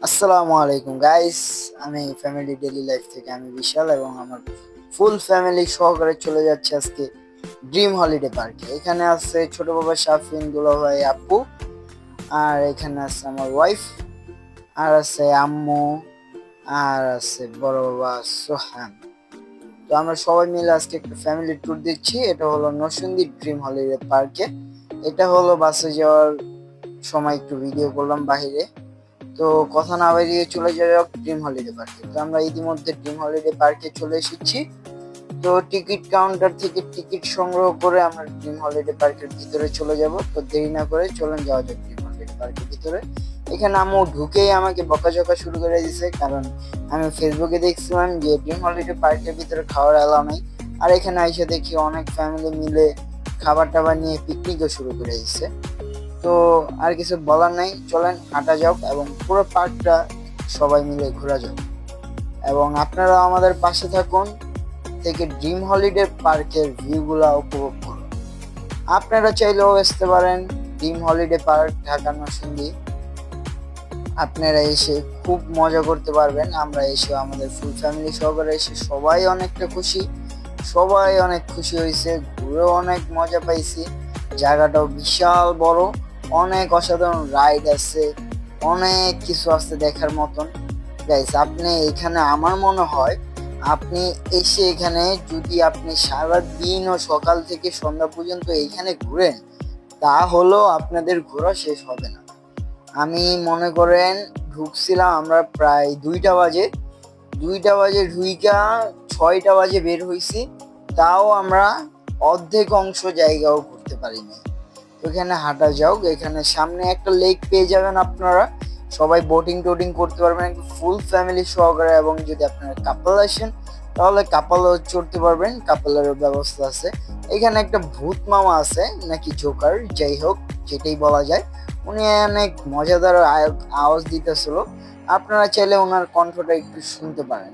আসসালামু আলাইকুম গাইস। আমি ফ্যামিলি ডেইলি লাইফ থেকে আমি বিশাল এবং আমার ফুল ফ্যামিলি সহকারে চলে যাচ্ছে আজকে ড্রিম হলিডে পার্কে। এখানে আছে ছোট বাবা শাফিন, দুলা ভাই, আপু, আর এখানে আছে আমার ওয়াইফ, আর আছে আম্মু, আর আছে বড় বাবা সোহান। তো আমরা সবাই মিলে আজকে একটা ফ্যামিলি ট্যুর দিচ্ছি। এটা হলো নরসিংদী ড্রিম হলিডে পার্কে। এটা হলো বাসে যাওয়ার সময় একটু ভিডিও করলাম বাহিরে। তো কথা না বাড়িয়ে চলে যাওয়া ড্রিম হলিডে পার্কে। তো আমরা ইতিমধ্যে ড্রিম হলিডে পার্কে চলে এসেছি। তো টিকিট কাউন্টার থেকে টিকিট সংগ্রহ করে আমরা ড্রিম হলিডে পার্কের ভিতরে চলে যাব। তো দেরি না করে চলেন যাওয়া যাক ড্রিম হলিডে পার্কের ভিতরে। এখানে আম্মু ঢুকেই আমাকে বকাঝকা শুরু করে দিছে, কারণ আমি ফেসবুকে দেখছিলাম যে ড্রিম হলিডে পার্কের ভিতরে খাওয়ার অ্যালাউ নেই। আর এখানে এসে দেখি অনেক ফ্যামিলি মিলে খাবার টাবার নিয়ে পিকনিকও শুরু করে দিচ্ছে। তো আর কিছু বলার নাই, চলেন হাঁটা যাক এবং পুরো পার্কটা সবাই মিলে ঘোরা যাক এবং আপনারা আমাদের পাশে থাকুন, থেকে ড্রিম হলিডে পার্কের ভিউগুলা উপভোগ করুন। আপনারা চাইলেও আসতে পারেন dream holiday park, Dhaka Narsingdi. আপনারা এসে খুব মজা করতে পারবেন। আমরা এসে আমাদের ফুল ফ্যামিলি সহকারে এসে সবাই অনেকটা খুশি, সবাই অনেক খুশি হয়েছে, ঘুরেও অনেক মজা পাইছি। জায়গাটাও বিশাল বড়, অনেক অসাধারণ রাইড আছে, অনেক কিছু আছে দেখার মতন। গাইস, আপনি এখানে আমার মনে হয় আপনি এসে এখানে যদি আপনি সারা দিন ও সকাল থেকে সন্ধ্যা পর্যন্ত এইখানে ঘুরেন, তাহলেও আপনাদের ঘোরা শেষ হবে না। আমি মনে করেন ঢুকছিলাম আমরা প্রায় 2টা বাজে ঢুইকা 6টা বাজে বের হইছি, তাও আমরা অর্ধেক অংশ জায়গাও ঘুরতে পারিনি। ওখানে হাঁটা যাও, এখানে সামনে একটা লেক পেয়ে যাবেন আপনারা, সবাই বোটিং টোটিং করতে পারবেন ফুল ফ্যামিলি সহকারে। এবং যদি আপনারা কাপল আসেন তাহলে কাপলও চড়তে পারবেন, কাপলেরও ব্যবস্থা আছে। এখানে একটা ভূত মামা আছে নাকি জোকার, যাই হোক যেটাই বলা যায়, উনি অনেক মজাদার আওয়াজ দিতেছিল। আপনারা চাইলে ওনার কণ্ঠটা একটু শুনতে পারেন।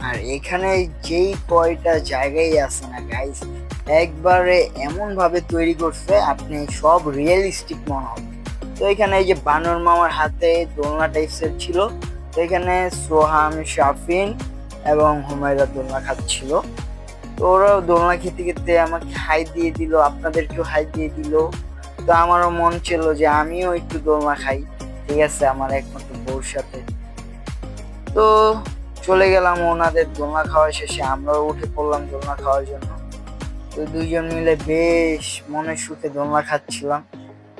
আর এখানে যেই কয়টা জায়গায় আছে না গাইস, একবারে এমন ভাবে তৈরি করছে আপনি সব রিয়েলিস্টিক মনে হবে। তো এখানে এই যে বানর মামার হাতে দোলনা টাইপসের ছিল, তো এখানে সোহান, শাফিন এবং হুমায়রা দোলনা খাচ্ছিল। তো ওরাও দোলনা খেতে খেতে আমাকে হাই দিয়ে দিল, আপনাদেরকেও হাই দিয়ে দিল। তো আমারও মন ছিল যে আমিও একটু দোলনা খাই, ঠিক আছে, আমার একমাত্র বউর সাথে। তো চলে গেলাম ওনাদের দোলনা খাওয়া শেষে, আমরাও উঠে পড়লাম দোলনা খাওয়ার জন্য। তো দুইজন মিলে বেশ মনের সুখে দোলনা খাচ্ছিলাম।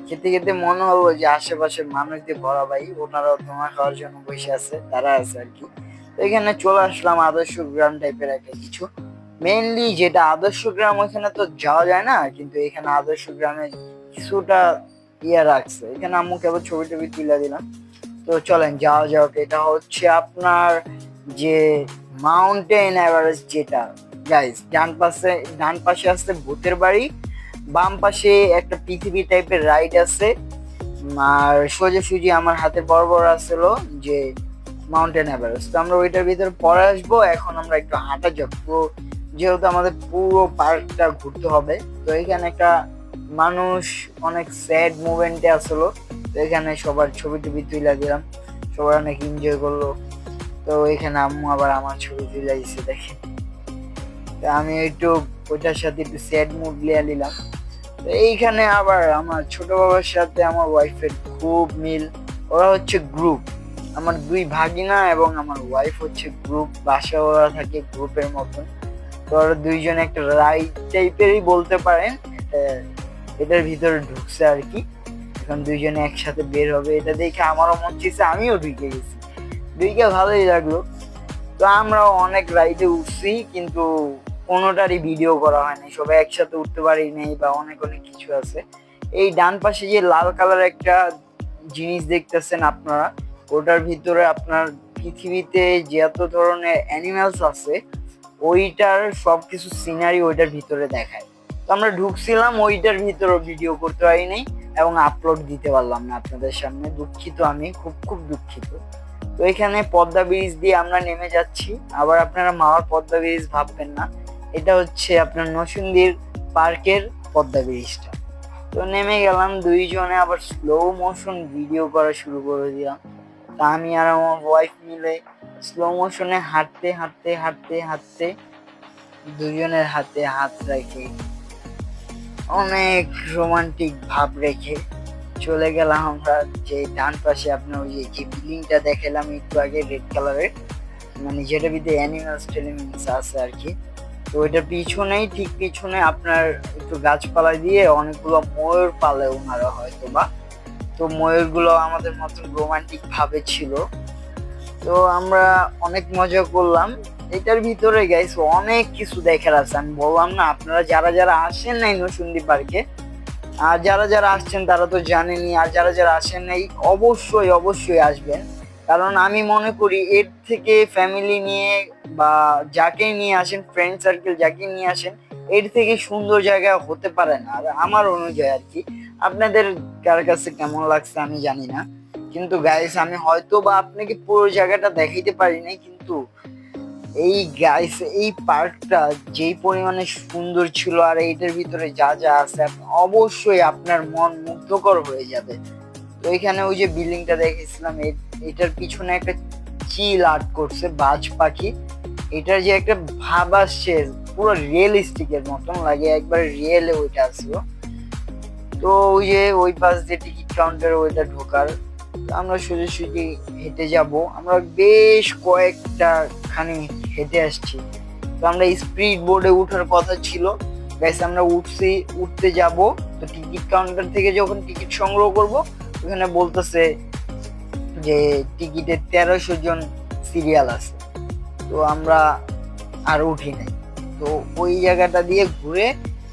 খেতে খেতে মনে হলো যে আশেপাশের মানুষদের ভরা, ভাই ওনারাও দোলনা খাওয়ার জন্য বসে আছে, তারা আছে আর কি। তো এখানে চলে আসলাম আদর্শ গ্রাম টাইপের একটা কিছু। মেইনলি যেটা আদর্শ গ্রাম, ওইখানে তো যাওয়া যায় না, কিন্তু এখানে আদর্শ গ্রামে কিছুটা ইয়ে রাখছে। এখানে আম্মুকে আবার ছবি টবি তুলে দিলাম। তো চলেন যাওয়া যাক। এটা হচ্ছে আপনার যে মাউন্টেন এভারেস্ট, যেটা গাইস ডান পাশে আছে ভূতের বাড়ি, বাম পাশে একটা পৃথিবী টাইপের রাইড আছে, আর সোজাসুজি আমার হাতের বরাবর আসছিল যে মাউন্টেন এভারেস্ট। তো আমরা ওইটার ভিতরে পরে আসবো। এখন আমরা একটু হাঁটা যাক, পুরো যেহেতু আমাদের পুরো পার্কটা ঘুরতে হবে। তো এখানে একটা মানুষ অনেক স্যাড মুভমেন্টে আসলো, তো এখানে সবার ছবি টবি তুলে দিলাম, সবাই অনেক এনজয় করলো। তো এখানে আম্মু আবার আমার ছবি তুলে দিচ্ছে দেখে। তো আমি একটু ওইটার সাথে একটু স্যাড মুড লিয়ে নিলাম। তো এইখানে আবার আমার ছোট বাবার সাথে আমার ওয়াইফের খুব মিল, ওরা হচ্ছে গ্রুপ। আমার দুই ভাগিনা এবং আমার ওয়াইফ হচ্ছে গ্রুপ, বাসা ওরা থাকে গ্রুপের মতন। তো ওরা দুইজন একটা রাইড টাইপেরই বলতে পারেন, এটার ভিতরে ঢুকছে আর কি। এখন দুইজনে একসাথে বের হবে, এটা দেখে আমারও মন চাইছে আমিও ঢুকে গেছি, ঢুকে ভালোই লাগলো। তো আমরাও অনেক রাইডে উঠছি, কিন্তু কোনোটারই ভিডিও করা হয়নি, সবাই একসাথে উঠতে পারি নাই বা অনেক অনেক কিছু আছে। এই ডান পাশে যে লাল কালার একটা জিনিস দেখতেছেন আপনারা, ওটার ভিতরে আপনার পৃথিবীতে যত ধরনের অ্যানিমালস আছে ওইটার সবকিছু সিনারি ওইটার ভিতরে দেখায়। তো আমরা ঢুকছিলাম, ওইটার ভিতরে ভিডিও করতে পারিনি এবং আপলোড দিতে পারলাম না আপনাদের সামনে, দুঃখিত, আমি খুব খুব দুঃখিত। তো এখানে পদ্মা ব্রিজ দিয়ে আমরা নেমে যাচ্ছি। আবার আপনারা মাওয়ার পদ্মা ব্রিজ ভাববেন না, এটা হচ্ছে আপনার নরসিংদীর পার্কের পদ্মা ব্রিজটা। তো নেমে গেলাম দুইজনে, আবার স্লো মোশন ভিডিও করা শুরু করে দিলাম। তা আমি আর আমার ওয়াইফ মিলে স্লো মোশনে হাঁটতে হাঁটতে হাঁটতে হাঁটতে দুজনের হাতে হাত রেখে অনেক রোমান্টিক ভাব রেখে চলে গেলাম আমরা যে ডান পাশে আপনার ওই যে বিল্ডিংটা দেখালাম একটু আগে রেড কালারের, মানে যেটা ভিতরে অ্যানিমালস টেলিমেন্টস আছে আর কি। তো ওইটার পিছনেই ঠিক পিছনে আপনার একটু গাছপালা দিয়ে অনেকগুলো ময়ূর পালে ওনারা হয়তো বা। তো ময়ূরগুলো আমাদের মতন রোমান্টিক ভাবে ছিল। তো আমরা অনেক মজা করলাম। এটার ভিতরে গাইস অনেক কিছু দেখার আছে, আমি বললাম না আপনারা যারা যারা আসেন নাই নরসিংদী পার্কে, আর যারা যারা আসছেন তারা তো জানেনই, আর যারা যারা আসেন নাই অবশ্যই অবশ্যই আসবেন। কারণ আমি মনে করি এর থেকে ফ্যামিলি নিয়ে বা যাকে নিয়ে আসেন, ফ্রেন্ড সার্কেল যাকে নিয়ে আসেন, এর থেকে সুন্দর জায়গা হতে পারে না। আর আমার অনুযায়ী আর কি, আপনাদের কার কাছে কেমন লাগছে আমি জানি না, কিন্তু গাইস আমি হয়তো বা আপনাকে পুরো জায়গাটা দেখাইতে পারি নাই, কিন্তু এই গাইস এই পার্কটা যেই পরিমাণে সুন্দর ছিল আর এইটার ভিতরে যা যা আছে অবশ্যই আপনার মন মুগ্ধকর হয়ে যাবে। তো এখানে ওই যে বিল্ডিংটা দেখেছিলাম এটার পিছনে একটা চিল আর্ট করছে বাজ পাখি, এটার যে একটা ভাব আসছে পুরো রিয়েলিস্টিকের মতন লাগে, একবার রিয়েলে ওইটা আসলো। তো ওই যে ওই পাশ দিয়ে টিকিট কাউন্টার ওইটা ঢোকার, আমরা সোজাসুজি হেঁটে যাব। আমরা বেশ কয়েকটা খানি হেঁটে আসছি। তো আমরা স্পিড বোর্ডে ওঠার কথা ছিল গাইস, আমরা উঠতে যাব। তো টিকিট কাউন্টার থেকে যখন টিকিট সংগ্রহ করব ওখানে বলতেছে যে টিকিটে 1300 জন সিরিয়াল আছে। তো আমরা আর উঠি নাই। তো ওই জায়গাটা দিয়ে ঘুরে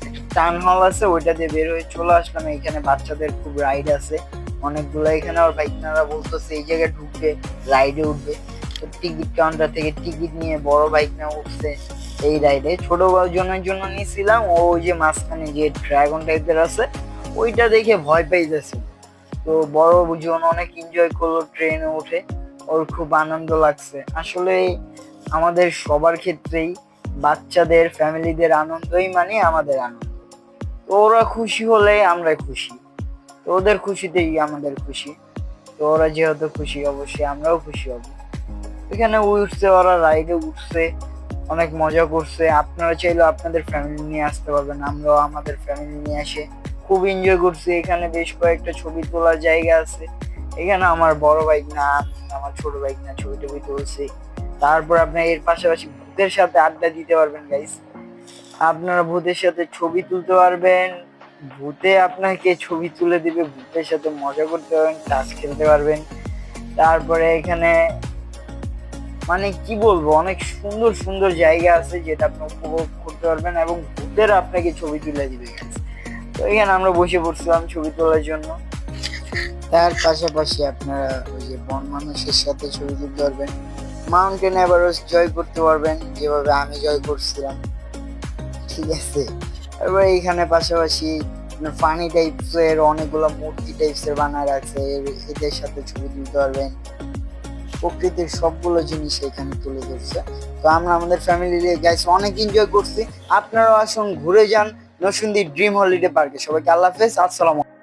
একটা টান হল আছে ওইটা দিয়ে বের হয়ে চলে আসলাম। এখানে বাচ্চাদের খুব রাইড আছে অনেকগুলো, এখানে আর বাইকনারা বলতেছে এই জায়গায় ঢুকবে রাইডে উঠবে। তো টিকিট কাউন্টার থেকে টিকিট নিয়ে বড় বাইক না উঠছে এই রাইডে। ছোট জনের জন্য নিয়েছিলাম ওই যে মাঝখানে যে ড্রাগন টাইপের আছে ওইটা দেখে ভয় পেয়ে যাচ্ছে। তো বড় জন অনেক এনজয় করলো ট্রেনে উঠে, ওর খুব আনন্দ লাগছে। আসলে আমাদের সবার ক্ষেত্রেই বাচ্চাদের ফ্যামিলিদের আনন্দই মানে আমাদের আনন্দ। তো ওরা খুশি হলে আমরা খুশি, তো ওদের খুশিতেই আমাদের খুশি। তো ওরা যেহেতু খুশি অবশ্যই আমরাও খুশি হব। এখানে উঠছে, ওরা রাইডে উঠছে, অনেক মজা করছে। আপনারা চাইলেও আপনাদের ফ্যামিলি নিয়ে আসতে পারবেন, আমরাও আমাদের ফ্যামিলি নিয়ে এসে খুব এনজয় করছি। এখানে বেশ কয়েকটা ছবি তোলার জায়গা আছে। এখানে আমার বড় বাইক না, আমার ছোট বাইক না, ছবি টবি তুলছি। তারপর আপনার এর পাশাপাশি ভূতের সাথে আড্ডা দিতে পারবেন গাইস। আপনারা ভূতের সাথে ছবি তুলতে পারবেন, ভূতে আপনাকে ছবি তুলে দিবে, ভূতের সাথে মজা করতে পারবেন, তাস খেলতে পারবেন। তারপরে এখানে মানে কি বলবো অনেক সুন্দর সুন্দর জায়গা আছে যেটা আপনি উপভোগ করতে পারবেন এবং ভূতের আপনাকে ছবি তুলে দিবে গাইস। তো এখানে আমরা বসে পড়ছিলাম ছবি তোলার জন্য। তার পাশাপাশি আপনারা ওই যে বন মানুষের সাথে ছবি তুলতে পারবেন, মাউন্টেন এভারেস্ট জয় করতে পারবেন যেভাবে আমি জয় করছিলাম, ঠিক আছে। এবার এইখানে পাশাপাশি ফানি টাইপসের অনেকগুলো মূর্তি টাইপসের বানায় রাখছে, এদের সাথে ছবি তুলতে পারবেন। প্রকৃতির সবগুলো জিনিস এখানে তুলে ধরছে। তো আমরা আমাদের ফ্যামিলি নিয়ে গাইস অনেক এনজয় করছি। আপনারাও আসুন, ঘুরে যান নরসিংদী ড্রিম হলিডে পার্কে। সবাইকে আল্লাহ হাফেজ, আসসালামু আলাইকুম।